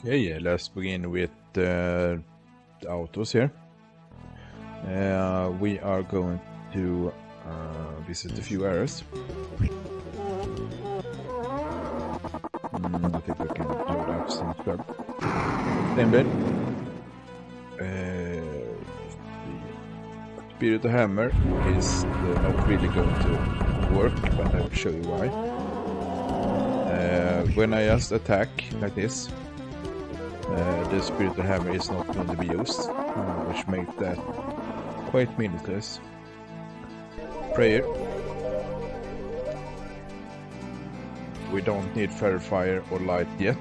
Okay, let's begin with the autos here. We are going to visit a few areas. I think we can do that since well. Same bed. The Spirit of Hammer is not really going to work, but I will show you why. When I just attack like this, the Spirit of Hammer is not going to be used, which makes that quite meaningless. Prayer. We don't need fire or light yet.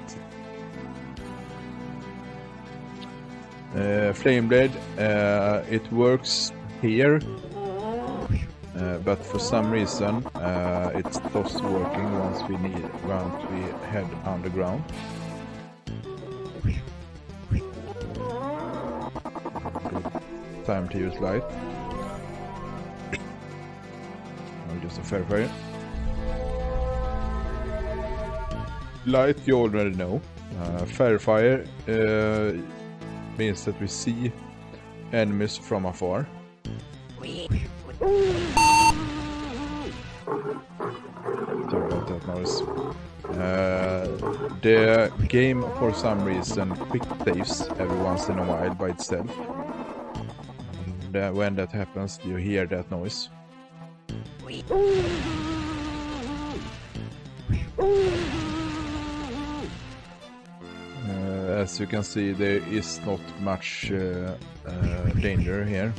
Flame Blade, it works here, but for some reason it stops working once we head underground. Good time to use light. Just a fair fire. Light you already know. Fair fire means that we see enemies from afar. Sorry about that noise. The game for some reason quick saves every once in a while by itself. And when that happens, you hear that noise. As you can see, there is not much danger here.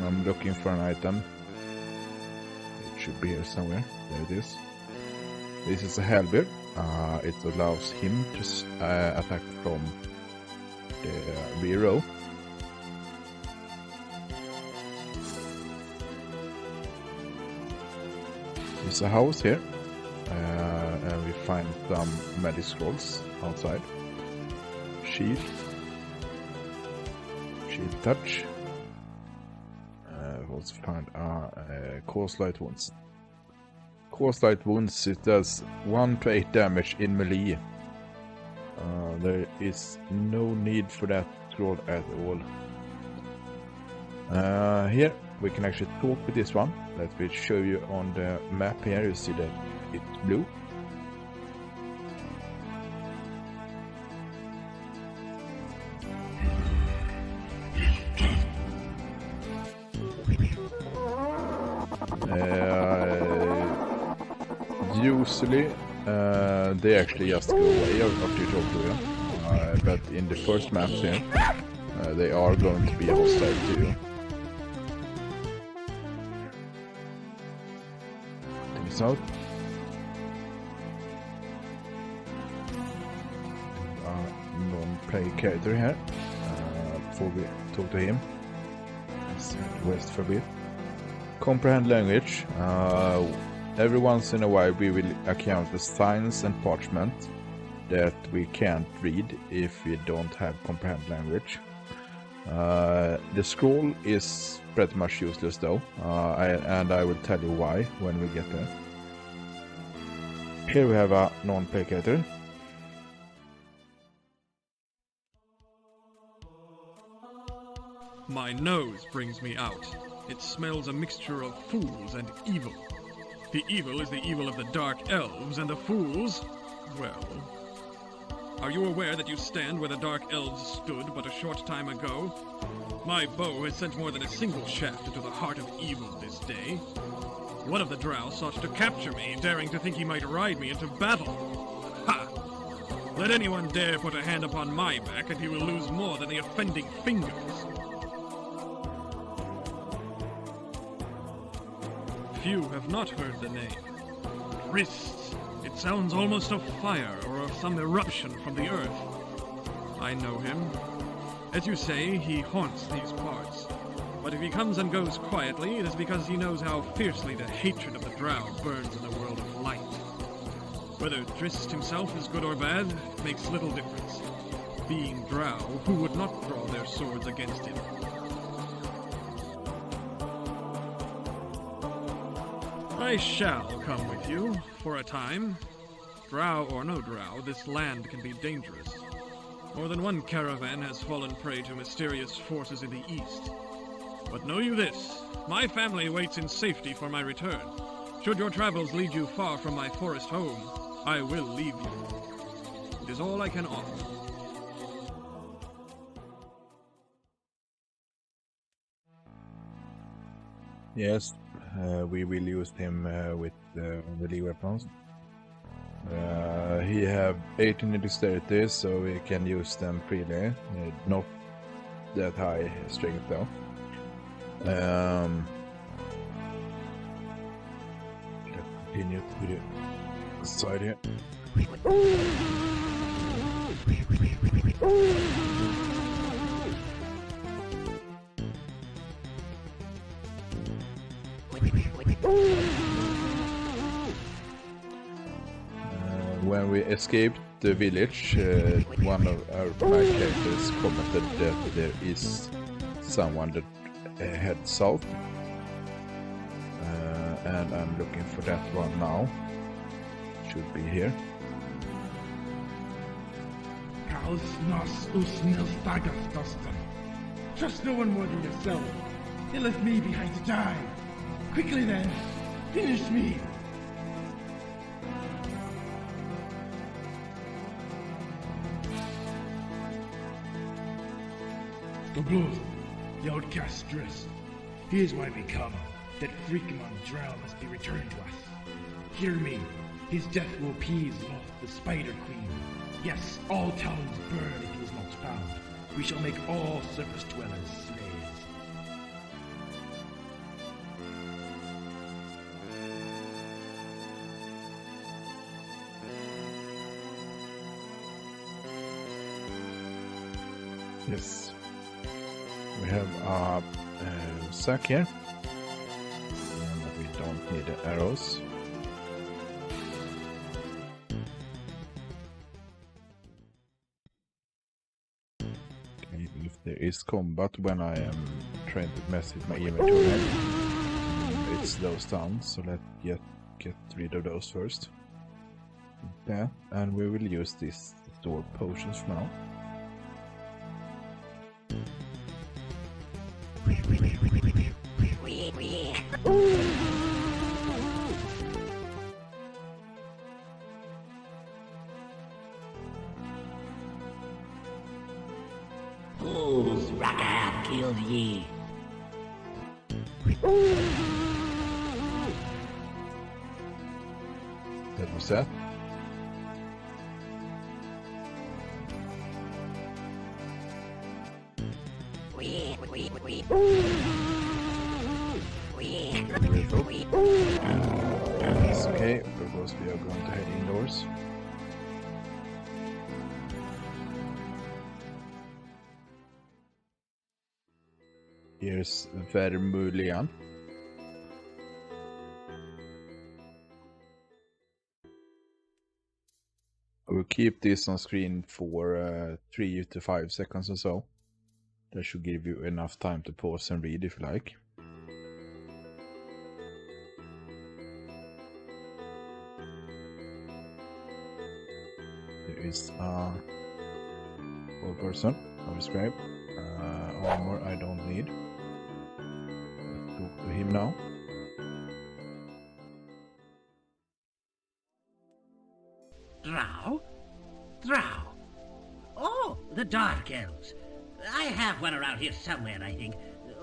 I'm looking for an item. It should be here somewhere. There it is. This is a halberd. It allows him to attack from the rear row. There's a house here, and we find some magic scrolls outside. Shield touch. We also find cause light wounds. Cause light wounds, it does 1 to 8 damage in melee. There is no need for that scroll at all. Here we can actually talk with this one. Let me show you on the map here. You see that it's blue. Usually they actually just go away after you talk to them, but in the first maps here they are going to be hostile to you. Take this out. Non-play character here before we talk to him. Let's west for a bit. Comprehend language. Every once in a while we will encounter signs and parchment that we can't read if we don't have comprehend language. The scroll is pretty much useless though, and I will tell you why when we get there. Here we have a non-play character. My nose brings me out. It smells a mixture of fools and evil. The evil is the evil of the dark elves, and the fools, well... Are you aware that you stand where the dark elves stood but a short time ago? My bow has sent more than a single shaft into the heart of evil this day. One of the drow sought to capture me, daring to think he might ride me into battle. Ha! Let anyone dare put a hand upon my back, and he will lose more than the offending fingers. Few have not heard the name. Wrists. It sounds almost of fire or of some eruption from the earth. I know him. As you say, he haunts these parts. But if he comes and goes quietly, it is because he knows how fiercely the hatred of the drow burns in the world of light. Whether Drist himself is good or bad makes little difference. Being drow, who would not draw their swords against him? I shall come with you, for a time. Drow or no drow, this land can be dangerous. More than one caravan has fallen prey to mysterious forces in the east. But know you this, my family waits in safety for my return. Should your travels lead you far from my forest home, I will leave you. It is all I can offer. Yes, we will use him with the melee weapons. He have 18 in dexterity, so we can use them freely. Not that high strength though. Let's continue to the side here. When we escaped the village, one of my characters commented that there is someone that heads south, and I'm looking for that one now. Should be here. Trust no one more than yourself. They left me behind to die. Quickly then, finish me. The blood, the outcast dress. Here's why we come. That freakman drow must be returned to us. Hear me. His death will appease Loth, the Spider Queen. Yes, all towns burn if he is not found. We shall make all surface dwellers slaves. Yes. We have a sack here. And we don't need the arrows. Okay, if there is combat when I am trying to mess with my inventory, it slows down, so let's get rid of those first. Yeah, and we will use this to store potions for now. Whose Raka hath killed ye? That was that. It's okay, because we are going to head indoors. Here's Vermullian. I will keep this on screen for 3 to 5 seconds or so. That should give you enough time to pause and read if you like. There is a old person on the scribe. Armor I don't need. Let's go to him now. Drow? Drow? Oh, the Dark Elves. I have one around here somewhere, I think.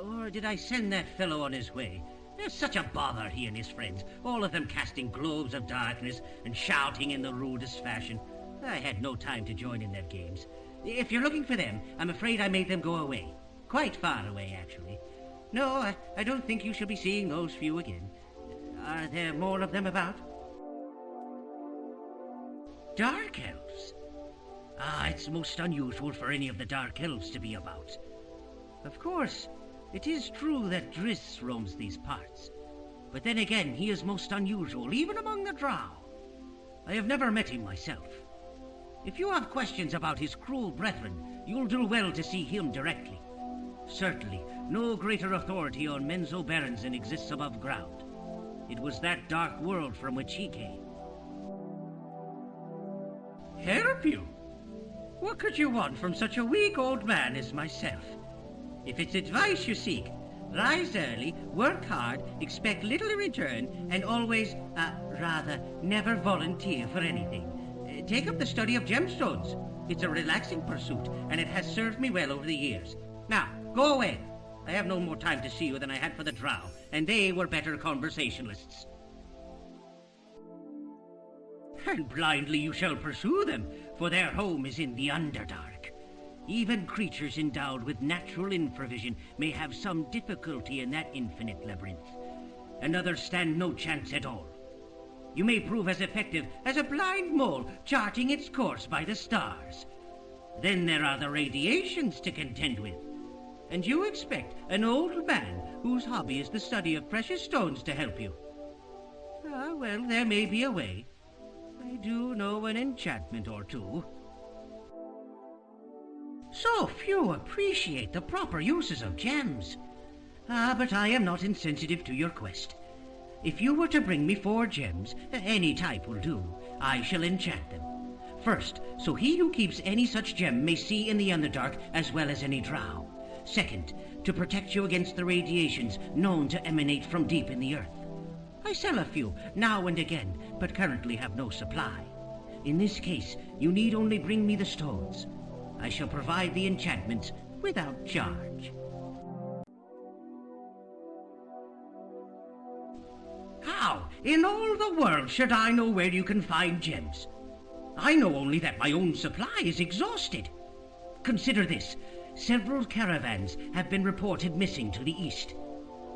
Or did I send that fellow on his way? There's such a bother, he and his friends. All of them casting globes of darkness and shouting in the rudest fashion. I had no time to join in their games. If you're looking for them, I'm afraid I made them go away. Quite far away, actually. No, I don't think you shall be seeing those few again. Are there more of them about? Dark Elves? Ah, it's most unusual for any of the Dark Elves to be about. Of course, it is true that Driss roams these parts. But then again, he is most unusual, even among the Drow. I have never met him myself. If you have questions about his cruel brethren, you'll do well to see him directly. Certainly, no greater authority on Menzoberranzan exists above ground. It was that dark world from which he came. Help you? What could you want from such a weak old man as myself? If it's advice you seek, rise early, work hard, expect little in return, and always, never volunteer for anything. Take up the study of gemstones. It's a relaxing pursuit, and it has served me well over the years. Now, go away. I have no more time to see you than I had for the drow, and they were better conversationalists. And blindly you shall pursue them, for their home is in the Underdark. Even creatures endowed with natural infravision may have some difficulty in that infinite labyrinth, and others stand no chance at all. You may prove as effective as a blind mole charting its course by the stars. Then there are the radiations to contend with. And you expect an old man whose hobby is the study of precious stones to help you. Well, there may be a way. I do know an enchantment or two. So few appreciate the proper uses of gems. But I am not insensitive to your quest. If you were to bring me 4 gems, any type will do, I shall enchant them. First, so he who keeps any such gem may see in the Underdark as well as any drow. Second, to protect you against the radiations known to emanate from deep in the earth. I sell a few, now and again, but currently have no supply. In this case, you need only bring me the stones. I shall provide the enchantments without charge. How in all the world should I know where you can find gems? I know only that my own supply is exhausted. Consider this. Several caravans have been reported missing to the east.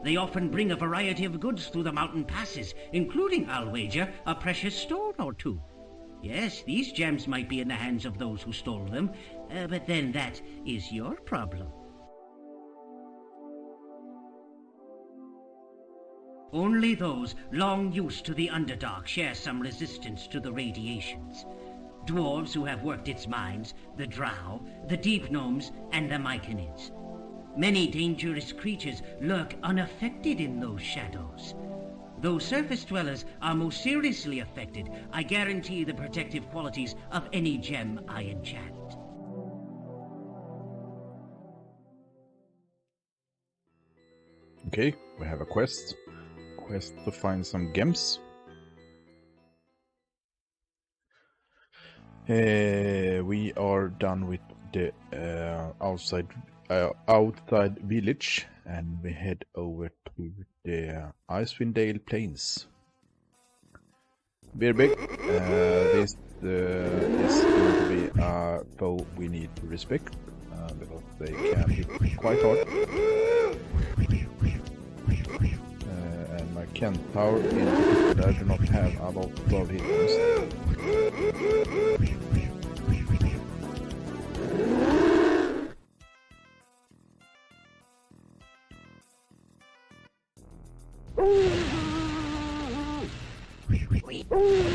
They often bring a variety of goods through the mountain passes, including, I'll wager, a precious stone or two. Yes, these gems might be in the hands of those who stole them, but then that is your problem. Only those long used to the Underdark share some resistance to the radiations. Dwarves who have worked its mines, the drow, the deep gnomes, and the myconids. Many dangerous creatures lurk unaffected in those shadows. Though surface dwellers are most seriously affected, I guarantee the protective qualities of any gem I enchant. Okay, we have a quest. Quest to find some gems. We are done with the outside village, and we head over to the Icewind Dale Plains. Beerbig, this is going to be a foe we need to respect, because they can hit quite hard. And my Kentaur in particular do not have a lot of hit points.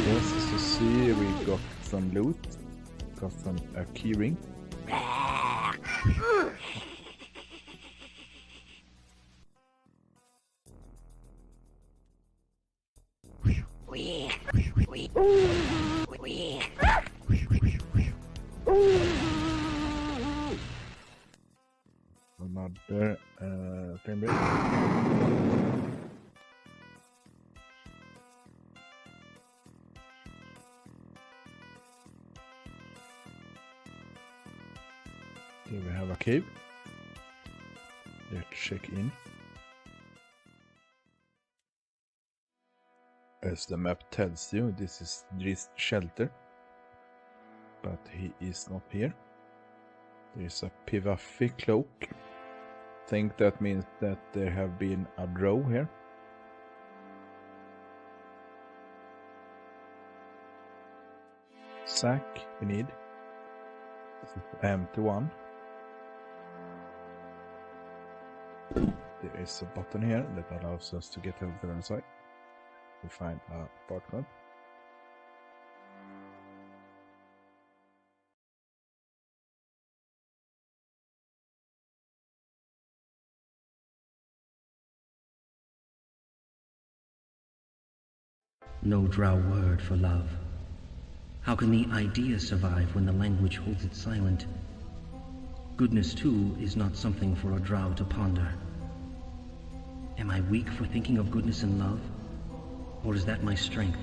Yes, as you see, we got some loot, got a key ring. Another frame rate. Here we have a cave. Let's check in. As the map tells you, this is Drist shelter, but he is not here. There is a Pivafi cloak. Think that means that there have been a drow here. Sack we need. This is the empty one. There is a button here that allows us to get over to the other side. We find a apartment. no drow word for love. How can the idea survive when the language holds it silent? Goodness, too, is not something for a drow to ponder. Am I weak for thinking of goodness and love? Or is that my strength?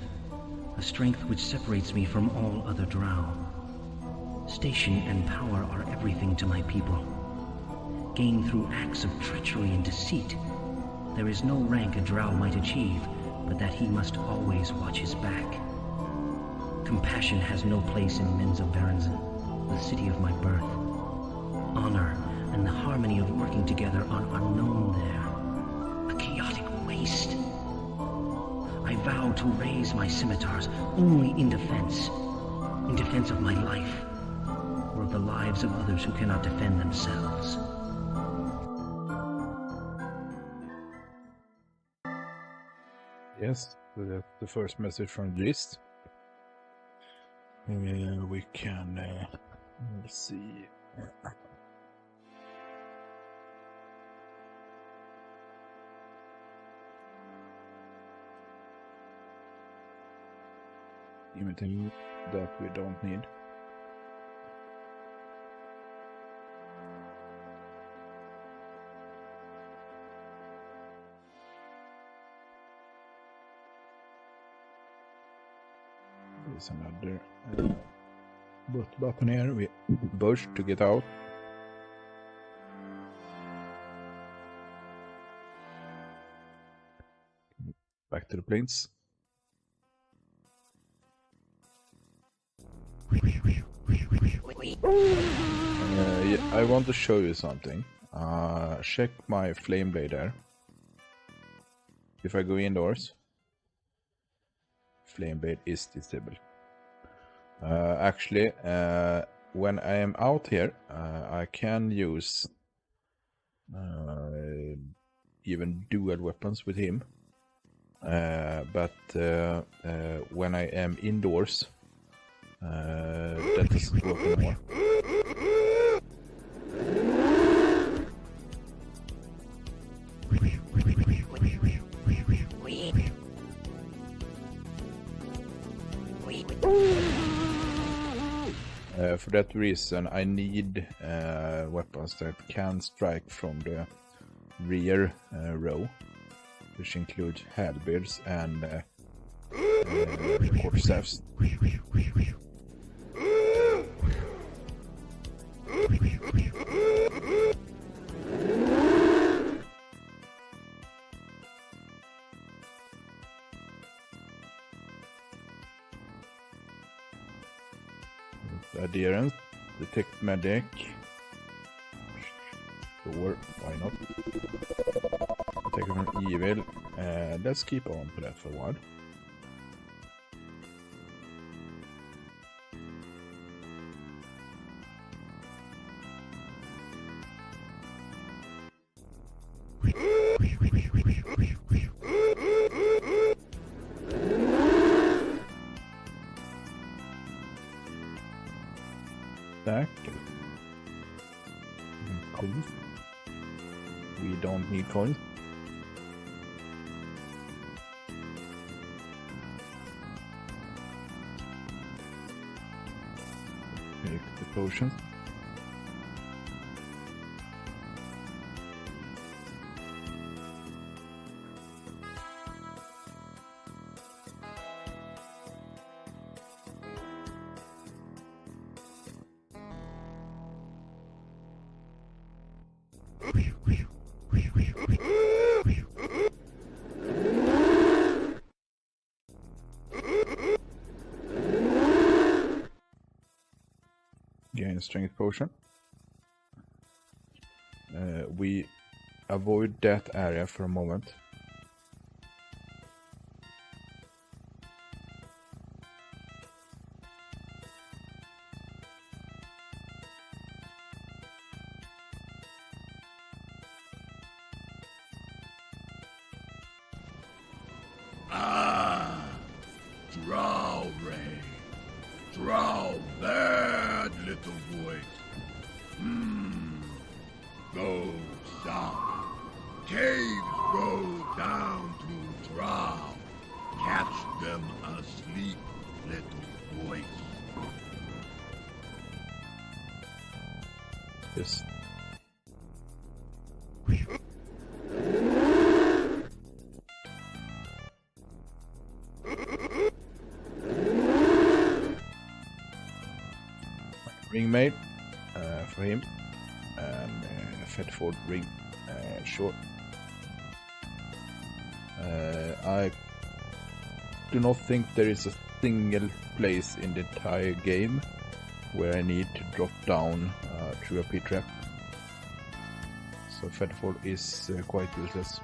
A strength which separates me from all other drow. Station and power are everything to my people. Gained through acts of treachery and deceit. There is no rank a drow might achieve, but that he must always watch his back. Compassion has no place in Menzoberranzan, the city of my birth. Honor and the harmony of working together are unknown there. A chaotic waste. I vow to raise my scimitars only in defense of my life, or of the lives of others who cannot defend themselves. Yes, so that's the first message from the list. We can let's see. Anything that we don't need. There's another button here. We push to get out. Back to the planes. Yeah, I want to show you something. Check my flame blade there. If I go indoors, flame blade is disabled. Actually, when I am out here, I can use even dual weapons with him. But when I am indoors, that doesn't work anymore. For that reason, I need weapons that can strike from the rear row, which include halberds and quarterstaffs. Adherence, detect medic. Sure, why not? Attack from evil. Let's keep on to that for a while. Back. Coins. We don't need coins. Take the potion. Gain strength potion. We avoid that area for a moment. Drow Ray. Drow bad little voice. Go south. Caves go down to Drow. Catch them Sleep, little boy. Yes. Ring made for him, and Fedford ring short. I do not think there is a single place in the entire game where I need to drop down through a pit trap. So Fedford is quite useless.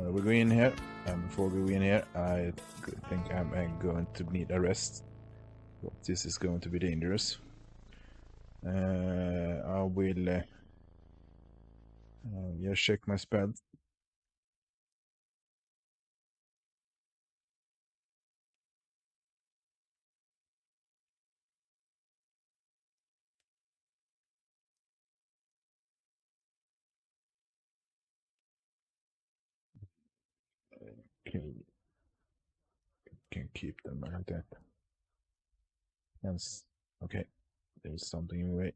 We go in here, and before we go in here, I think I'm going to need a rest. This is going to be dangerous. I will just check my spell. Can keep them like that. Yes. Okay. There's something in the way.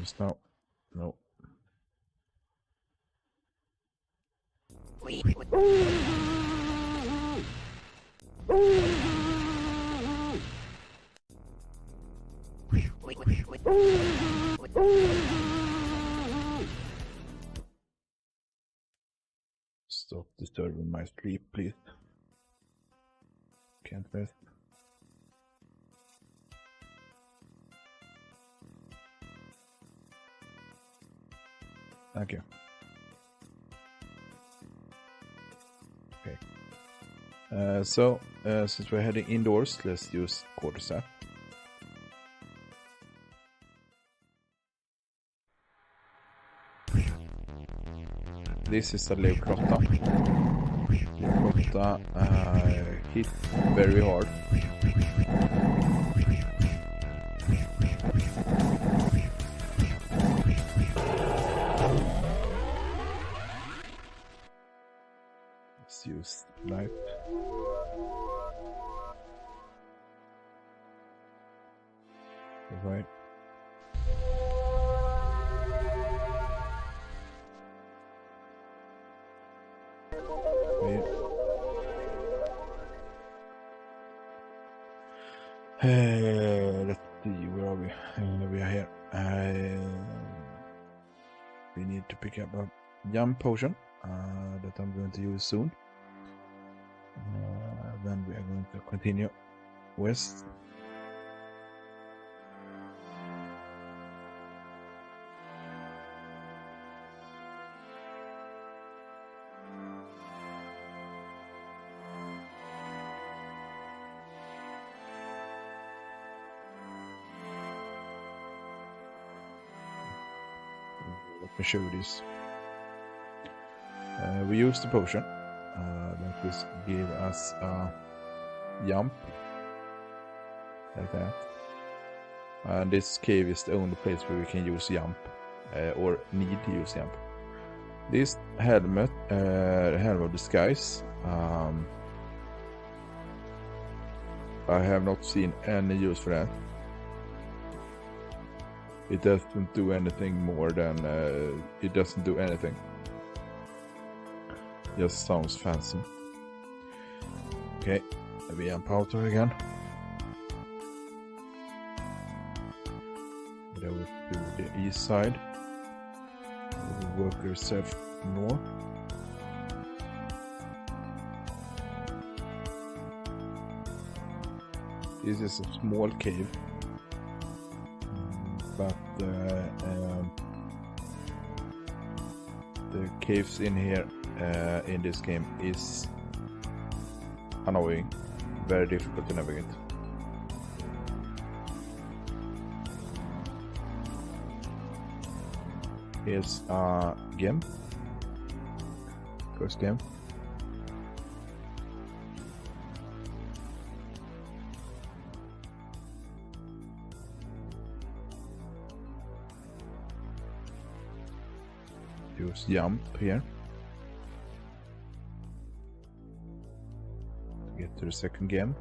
Yes, no. No. Stop disturbing my sleep, please. Can't rest. Thank you. Okay. Since we're heading indoors, let's use quarterstaff. This is a Leucrotta. Leucrotta hit very hard. Let's use knife. Right. Let's see, where are we? We are here. We need to pick up a jump potion that I'm going to use soon. Then we are going to continue west. Let me show you this. We use the potion that will give us a jump like that. And this cave is the only place where we can use jump or need to use jump. This helmet, helm of disguise, I have not seen any use for that. It doesn't do anything more than it doesn't do anything. Just sounds fancy. Okay, we jump out again. Then we do the east side. We work yourself north. This is a small cave. But the caves in here in this game is annoying, very difficult to navigate. Here's a game, first game. Use use jump here to get to the second game.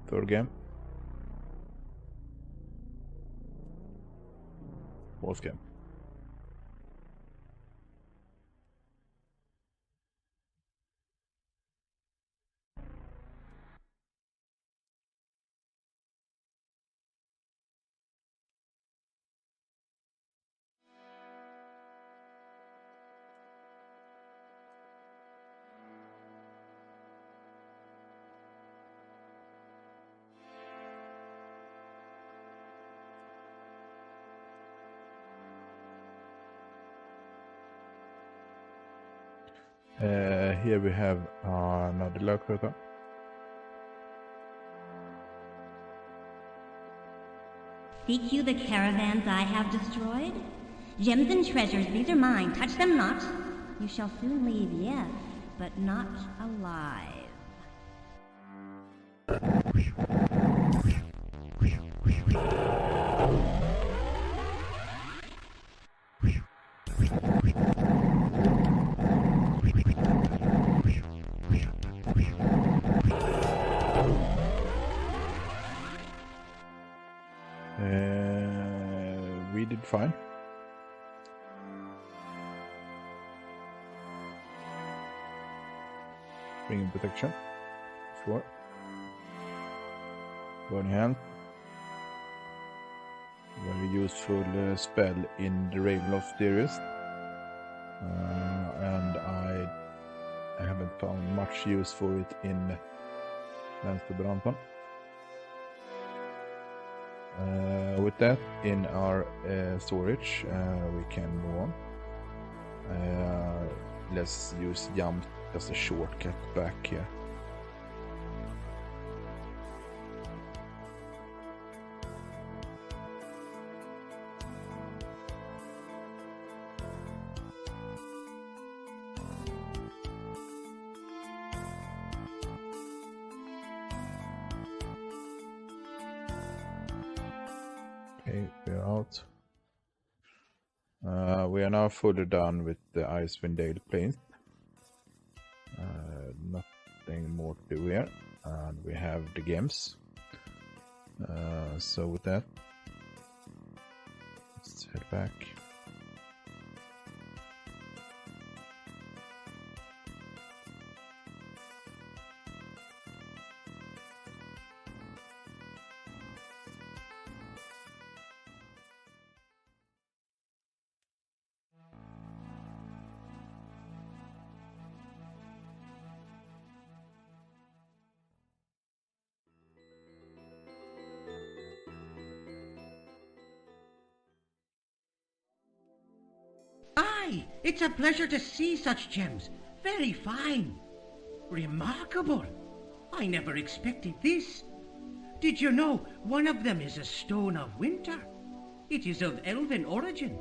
Third game. Fourth game. Here we have another lökruta. Seek you the caravans I have destroyed? Gems and treasures, these are mine. Touch them not. You shall soon leave, yes, but not alive. We did fine. Bringing protection. 4. Burning hand. Very useful spell in the Ravenloft series. And I haven't found much use for it in Menzoberranzan. With that in our storage, we can move on. Let's use jump as a shortcut back here. Okay, we're out. We are now fully done with the Icewind Plains. Nothing more to do here, and we have the games. So with that, let's head back. Aye, it's a pleasure to see such gems. Very fine. Remarkable. I never expected this. Did you know one of them is a stone of winter? It is of elven origin.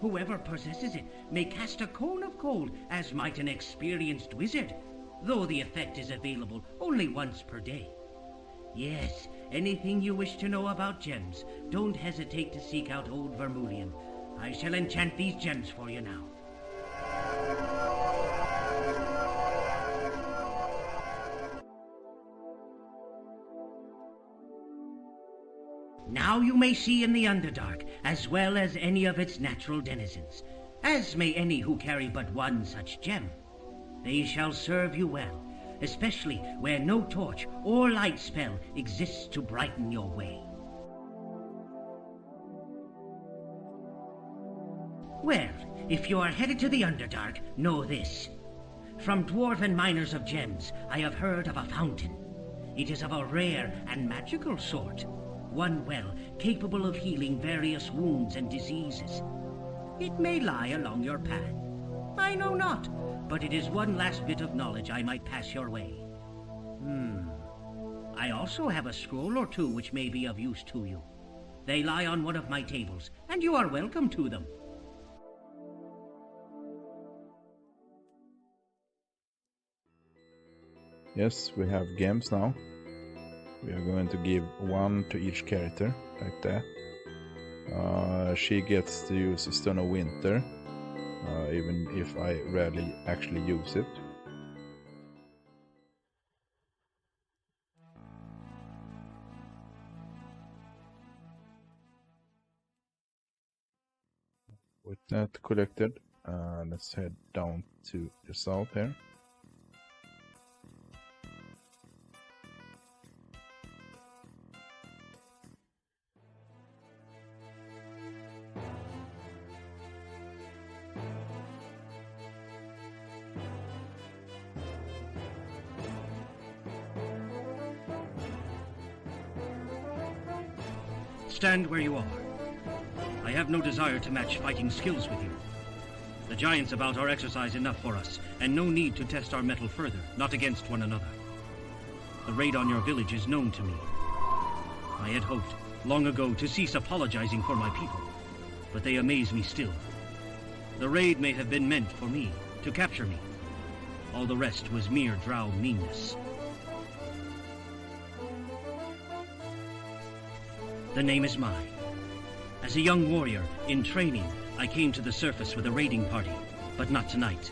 Whoever possesses it may cast a cone of cold as might an experienced wizard, though the effect is available only once per day. Yes, anything you wish to know about gems, don't hesitate to seek out old Vermilion. I shall enchant these gems for you now. Now you may see in the Underdark, as well as any of its natural denizens, as may any who carry but one such gem. They shall serve you well, especially where no torch or light spell exists to brighten your way. Well, if you are headed to the Underdark, know this. From dwarven miners of gems, I have heard of a fountain. It is of a rare and magical sort. One well capable of healing various wounds and diseases. It may lie along your path. I know not, but it is one last bit of knowledge I might pass your way. I also have a scroll or two which may be of use to you. They lie on one of my tables, and you are welcome to them. Yes, we have games now. We are going to give one to each character, like that. She gets to use Stone of Winter, even if I rarely actually use it. With that collected, let's head down to the south here. Stand where you are. I have no desire to match fighting skills with you. The giants about are exercise enough for us, and no need to test our mettle further, not against one another. The raid on your village is known to me. I had hoped, long ago, to cease apologizing for my people, but they amaze me still. The raid may have been meant for me, to capture me. All the rest was mere drow meanness. The name is mine. As a young warrior, in training, I came to the surface with a raiding party, but not tonight.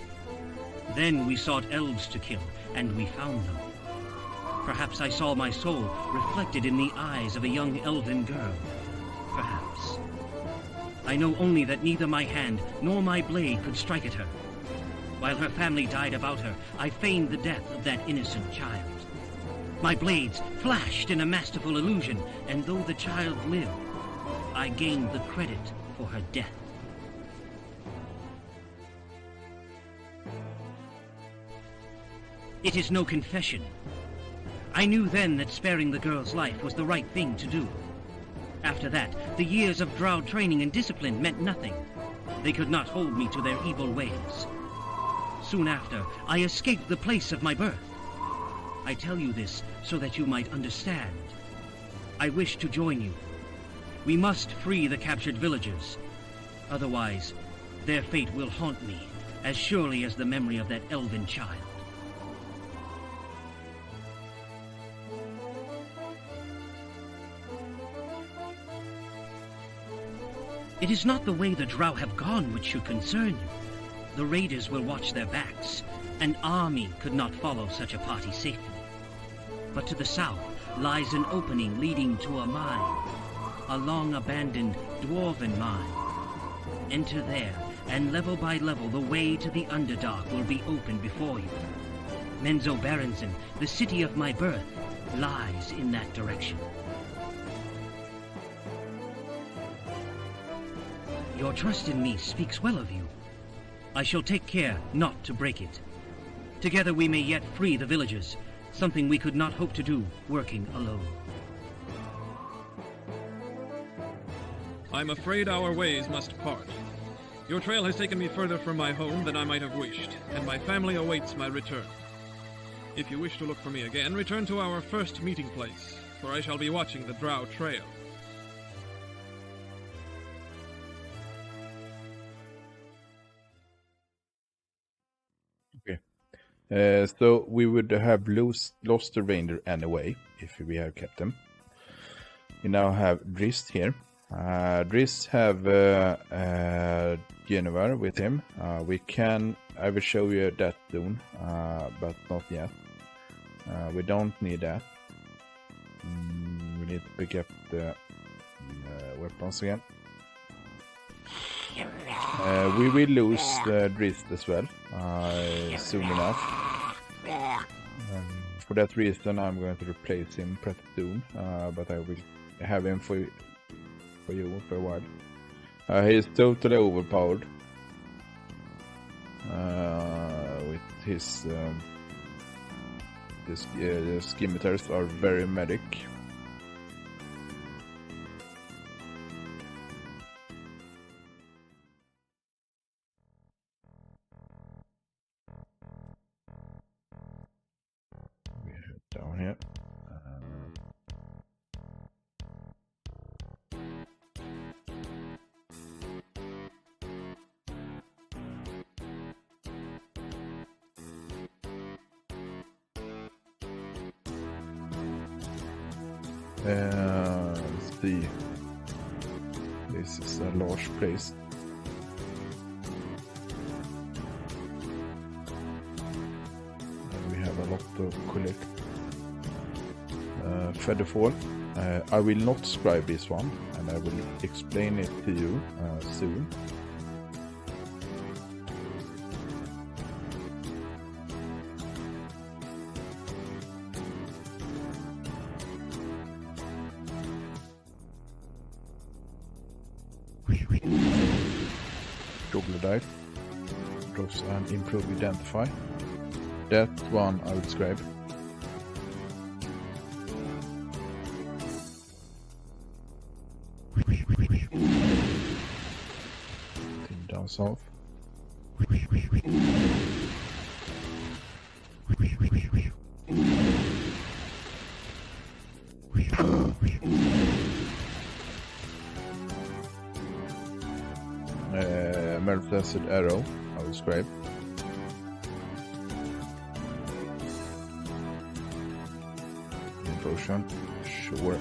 Then we sought elves to kill, and we found them. Perhaps I saw my soul reflected in the eyes of a young elven girl. Perhaps. I know only that neither my hand nor my blade could strike at her. While her family died about her, I feigned the death of that innocent child. My blades flashed in a masterful illusion, and though the child lived, I gained the credit for her death. It is no confession. I knew then that sparing the girl's life was the right thing to do. After that, the years of drow training and discipline meant nothing. They could not hold me to their evil ways. Soon after, I escaped the place of my birth. I tell you this so that you might understand. I wish to join you. We must free the captured villagers. Otherwise, their fate will haunt me, as surely as the memory of that elven child. It is not the way the drow have gone which should concern you. The raiders will watch their backs. An army could not follow such a party safely. But to the south lies an opening leading to a mine, a long-abandoned dwarven mine. Enter there, and level by level the way to the Underdark will be open before you. Menzoberranzan, the city of my birth, lies in that direction. Your trust in me speaks well of you. I shall take care not to break it. Together we may yet free the villagers, something we could not hope to do working alone. I'm afraid our ways must part. Your trail has taken me further from my home than I might have wished, and my family awaits my return. If you wish to look for me again, return to our first meeting place, for I shall be watching the Drow Trail. So we would have lost the reindeer anyway, if we have kept them. We now have Drist here. Drist have Geneva with him. I will show you that soon, but not yet. We don't need that. We need to pick up the weapons again. We will lose Drist as well, soon enough. For that reason, I'm going to replace him pretty soon, but I will have him for you for a while. He is totally overpowered with his scimitars are very medic. We head down here. Let's see. This is a large place. And we have a lot to collect. Featherfall. I will not scribe this one, and I will explain it to you soon. Troglodyte drops an improved identify. That one I will scribe. Team down south. Melted arrow, I will scribe. Potion, sure.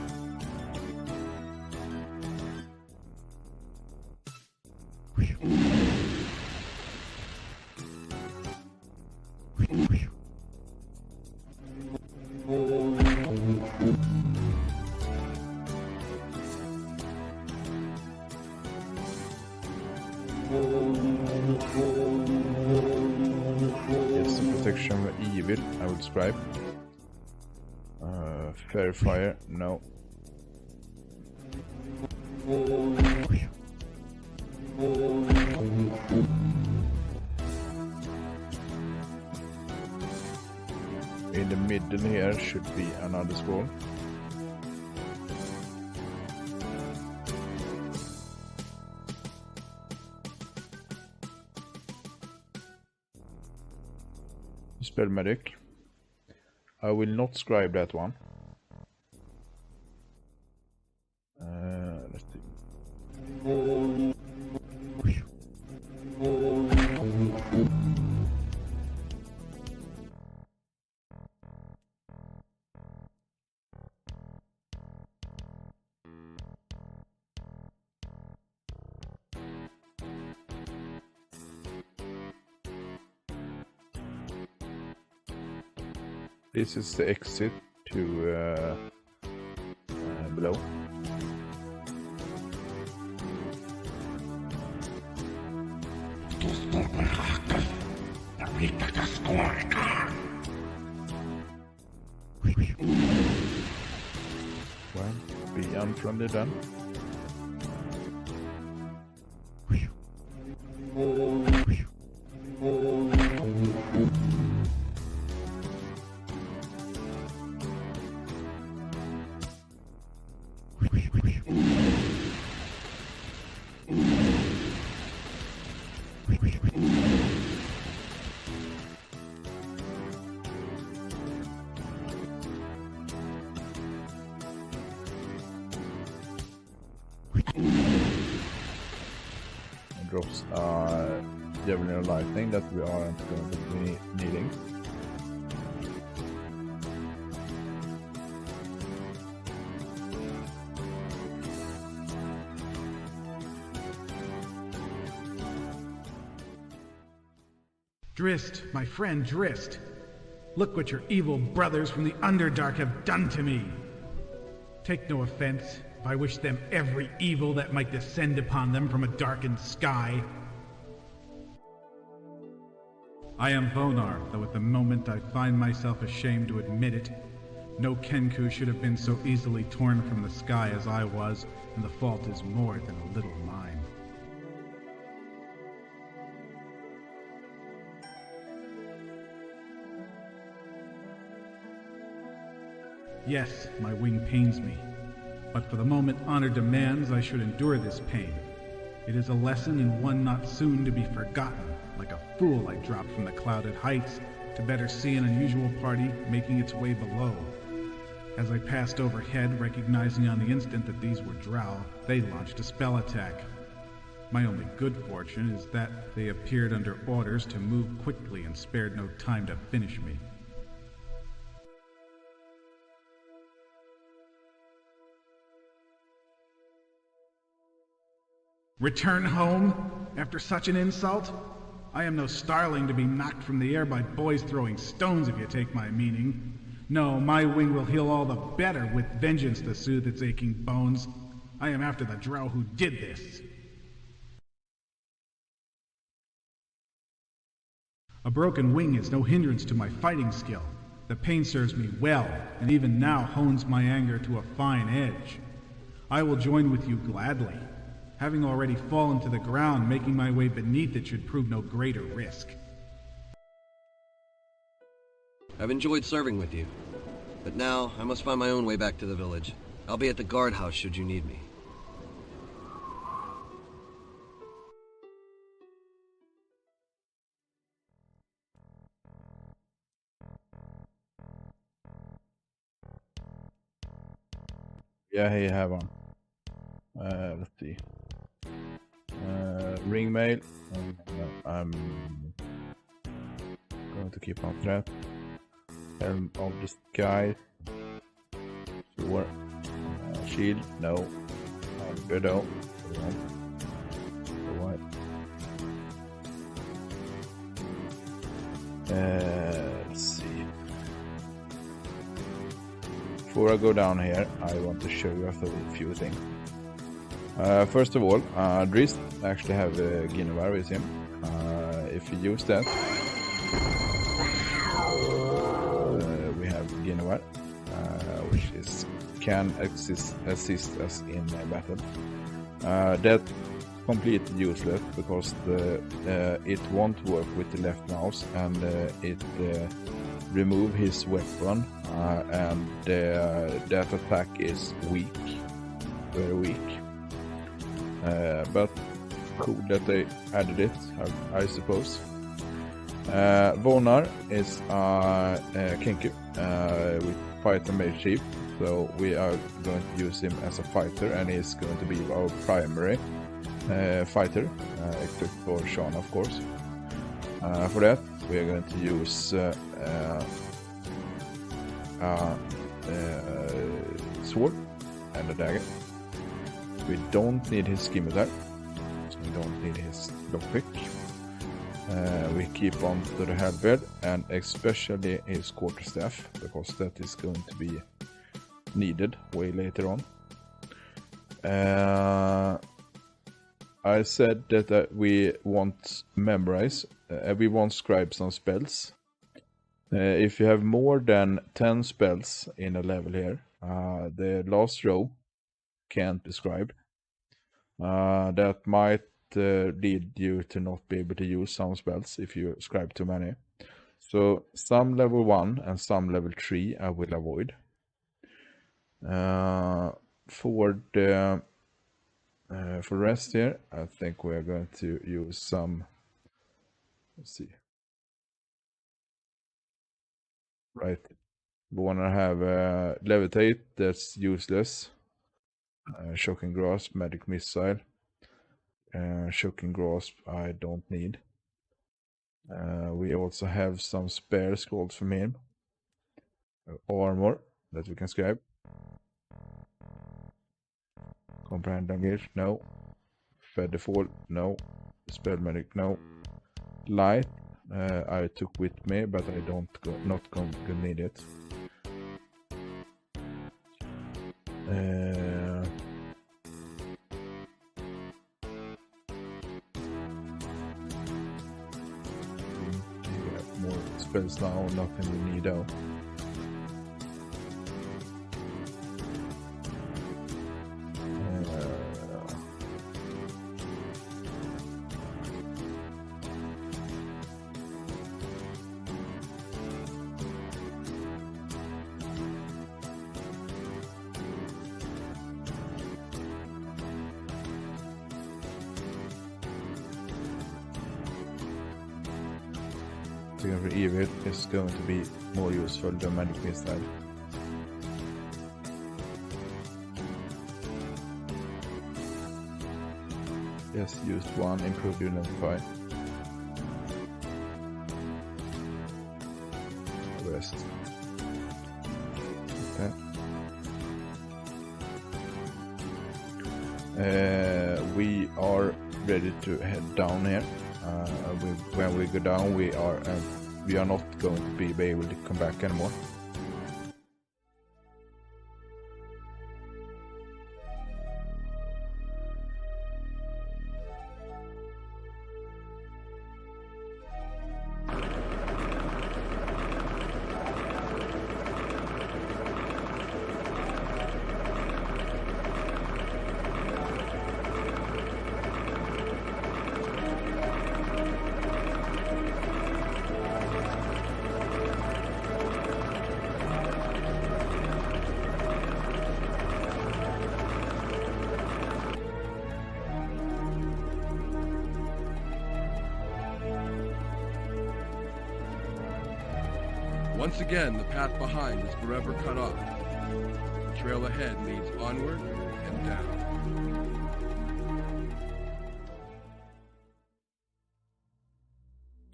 Yes, protection of evil, I would scribe. Fairy fire, no. In the middle here should be another scroll. Spell medic. I will not scribe that one. Let's see. This is the exit to below. Well, be unfriendly then. Drops Javelin Lightning that we aren't going to be needing. Drist, my friend Drist. Look what your evil brothers from the Underdark have done to me. Take no offense if I wish them every evil that might descend upon them from a darkened sky. I am Vonar, though at the moment I find myself ashamed to admit it. No Kenku should have been so easily torn from the sky as I was, and the fault is more than a little mine. Yes, my wing pains me. But for the moment honor demands, I should endure this pain. It is a lesson and one not soon to be forgotten. Like a fool I dropped from the clouded heights to better see an unusual party making its way below. As I passed overhead, recognizing on the instant that these were drow, they launched a spell attack. My only good fortune is that they appeared under orders to move quickly and spared no time to finish me. Return home after such an insult? I am no starling to be knocked from the air by boys throwing stones, if you take my meaning. No, my wing will heal all the better with vengeance to soothe its aching bones. I am after the drow who did this. A broken wing is no hindrance to my fighting skill. The pain serves me well, and even now hones my anger to a fine edge. I will join with you gladly. Having already fallen to the ground, making my way beneath it should prove no greater risk. I've enjoyed serving with you, but now I must find my own way back to the village. I'll be at the guardhouse should you need me. Yeah, here you have one. Let's see. Ring mail. I'm going to keep on that. Helm of the Sky. Sure. Shield. No. Widow. What? Let's see. Before I go down here, I want to show you a few things. First of all, Drizzt actually have a Guinevere with him. If you use that, we have Guinevere, which can assist us in battle. That's completely useless because it won't work with the left mouse, and it remove his weapon, and that attack is weak, very weak. But cool that they added it, I suppose. Vonar is Kenku with fighter mage chief, so we are going to use him as a fighter, and he's going to be our primary fighter, except for Sean, of course. For that, we are going to use sword and a dagger. We don't need his scimitar, so we don't need his lockpick. We keep on to the halberd, and especially his quarterstaff, because that is going to be needed way later on. I said that we won't memorize, we won't scribe some spells. If you have more than 10 spells in a level here, the last row can't be scribed. That might lead you to not be able to use some spells if you scribe too many. So some level 1 and some level 3 I will avoid. For the rest here, I think we are going to use some. Let's see. Right, we want to have levitate, that's useless. Shocking grasp, magic missile. Shocking grasp I don't need. We also have some spare scrolls from him. Armor that we can scribe. Comprehend language, no. Feather fall, no. Spell medic, no. Light I took with me, but I not going to need it. We have more spells now, nothing we need out. Together evil is going to be more useful than magic missile. Yes, used one, improved identify. The rest. Okay. we are ready to head down here. When we go down, we are not going to be able to come back anymore. Once again, the path behind is forever cut off. The trail ahead leads onward and down.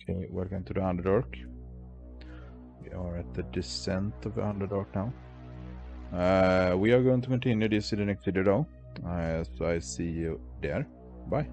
Okay, welcome to the Underdark. We are at the descent of the Underdark now. We are going to continue this in the next video though. So I see you there. Bye.